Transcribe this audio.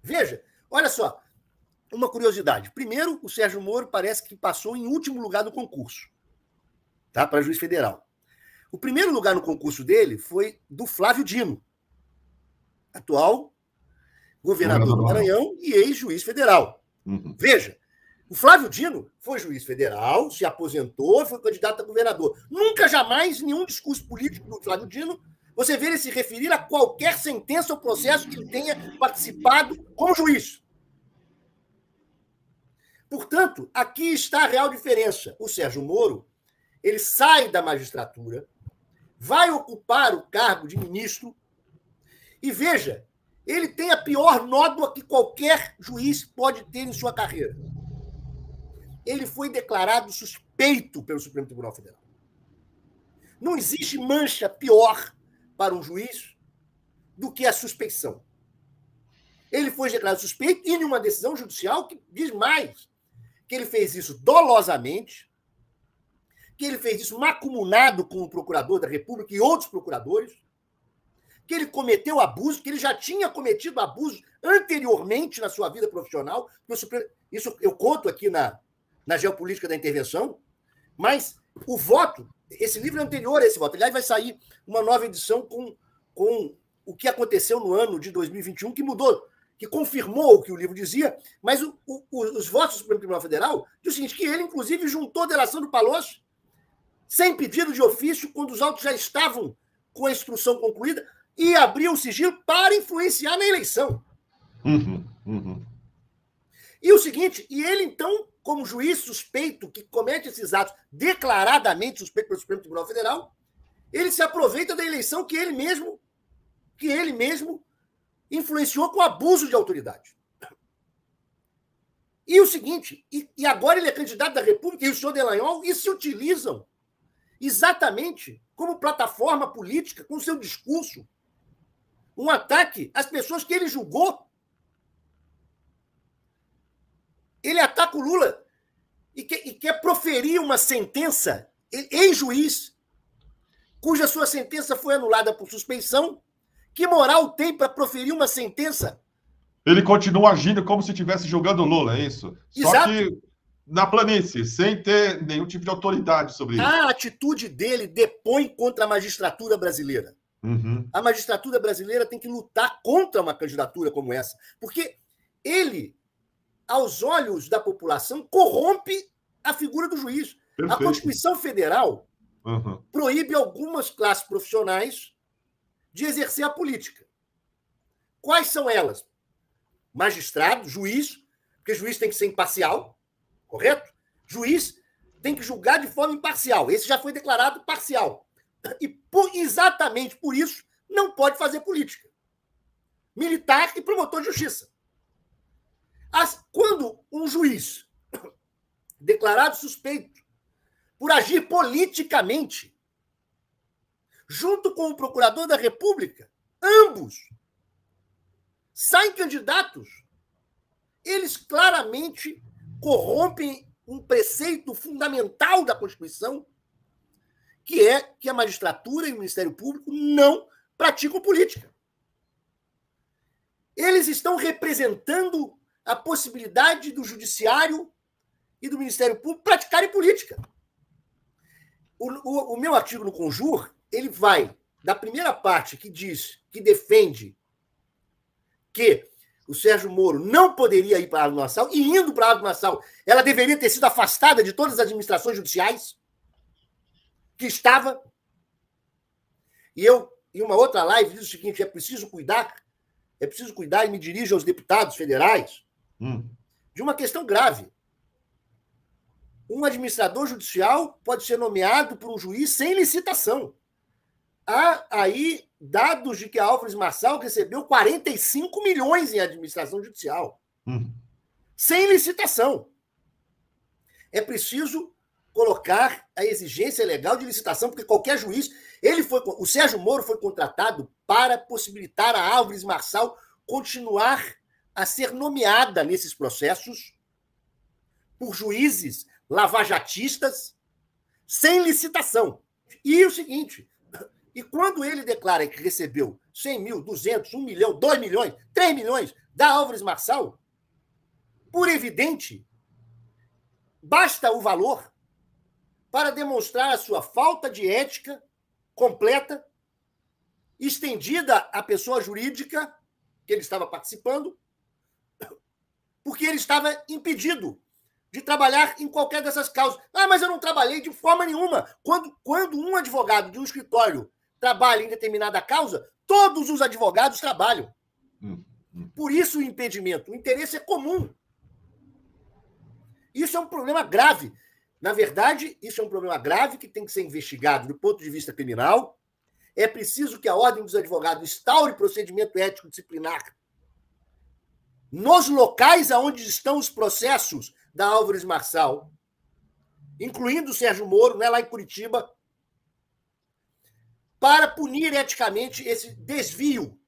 Veja, olha só, uma curiosidade. Primeiro, o Sérgio Moro parece que passou em último lugar no concurso, tá? Para juiz federal. O primeiro lugar no concurso dele foi do Flávio Dino, atual governador do Maranhão e ex-juiz federal. Uhum. Veja, o Flávio Dino foi juiz federal, se aposentou, foi candidato a governador. Nunca, jamais, nenhum discurso político do Flávio Dino, você vê ele se referir a qualquer sentença ou processo que ele tenha participado como juiz. Portanto, aqui está a real diferença. O Sérgio Moro, ele sai da magistratura, vai ocupar o cargo de ministro e, veja, ele tem a pior nódoa que qualquer juiz pode ter em sua carreira. Ele foi declarado suspeito pelo Supremo Tribunal Federal. Não existe mancha pior para um juiz do que a suspeição. Ele foi declarado suspeito e, em uma decisão judicial que diz mais, que ele fez isso dolosamente, que ele fez isso macumunado com o procurador da República e outros procuradores, que ele cometeu abuso, que ele já tinha cometido abuso anteriormente na sua vida profissional. Isso eu conto aqui na Geopolítica da Intervenção, mas o voto, esse livro é anterior a esse voto. Aliás, vai sair uma nova edição com o que aconteceu no ano de 2021, que mudou, que confirmou o que o livro dizia, mas os votos do Supremo Tribunal Federal diz o seguinte, que ele, inclusive, juntou a delação do Palocci, sem pedido de ofício, quando os autos já estavam com a instrução concluída, e abriu o sigilo para influenciar na eleição. E o seguinte, e ele, então, como juiz suspeito que comete esses atos declaradamente suspeito pelo Supremo Tribunal Federal, ele se aproveita da eleição que ele mesmo influenciou com abuso de autoridade. E o seguinte, e agora ele é candidato da República e o senhor Dallagnol, e se utilizam exatamente como plataforma política, com seu discurso, um ataque às pessoas que ele julgou. Ele ataca o Lula e quer proferir uma sentença, ex-juiz, cuja sua sentença foi anulada por suspeição. Que moral tem para proferir uma sentença? Ele continua agindo como se estivesse julgando o Lula, é isso? Exato. Só que na planície, sem ter nenhum tipo de autoridade sobre isso. A atitude dele depõe contra a magistratura brasileira. A magistratura brasileira tem que lutar contra uma candidatura como essa, porque ele, aos olhos da população, corrompe a figura do juiz. Perfeito. A Constituição Federal proíbe algumas classes profissionais de exercer a política. Quais são elas? Magistrado, juiz, porque juiz tem que ser imparcial, correto? Juiz tem que julgar de forma imparcial. Esse já foi declarado parcial. E exatamente por isso não pode fazer política. Militar e promotor de justiça. Quando um juiz declarado suspeito por agir politicamente, junto com o procurador da República, ambos saem candidatos, eles claramente corrompem um preceito fundamental da Constituição, que é que a magistratura e o Ministério Público não praticam política. Eles estão representando a possibilidade do Judiciário e do Ministério Público praticarem política. O meu artigo no Conjur, ele vai da primeira parte que diz, que defende que o Sérgio Moro não poderia ir para a Água do Nassau, e indo para a Água do Nassau, ela deveria ter sido afastada de todas as administrações judiciais que estava. E eu, em uma outra live, diz o seguinte, é preciso cuidar, e me dirijo aos deputados federais, de uma questão grave. Um administrador judicial pode ser nomeado por um juiz sem licitação. Há aí dados de que a Álvares Marçal recebeu 45 milhões em administração judicial. Sem licitação. É preciso colocar a exigência legal de licitação, porque qualquer juiz... O Sérgio Moro foi contratado para possibilitar a Álvares Marçal continuar a ser nomeada nesses processos por juízes lavajatistas sem licitação. E o seguinte... E quando ele declara que recebeu 100 mil, 200, 1 milhão, 2 milhões, 3 milhões da Álvares Marçal, por evidente, basta o valor para demonstrar a sua falta de ética completa, estendida à pessoa jurídica que ele estava participando, porque ele estava impedido de trabalhar em qualquer dessas causas. Ah, mas eu não trabalhei de forma nenhuma. Quando um advogado de um escritório trabalha em determinada causa, todos os advogados trabalham. Por isso o impedimento. O interesse é comum. Isso é um problema grave. Na verdade, isso é um problema grave que tem que ser investigado do ponto de vista criminal. É preciso que a Ordem dos Advogados instaure procedimento ético disciplinar nos locais onde estão os processos da Álvares Marçal, incluindo o Sérgio Moro, lá em Curitiba, para punir eticamente esse desvio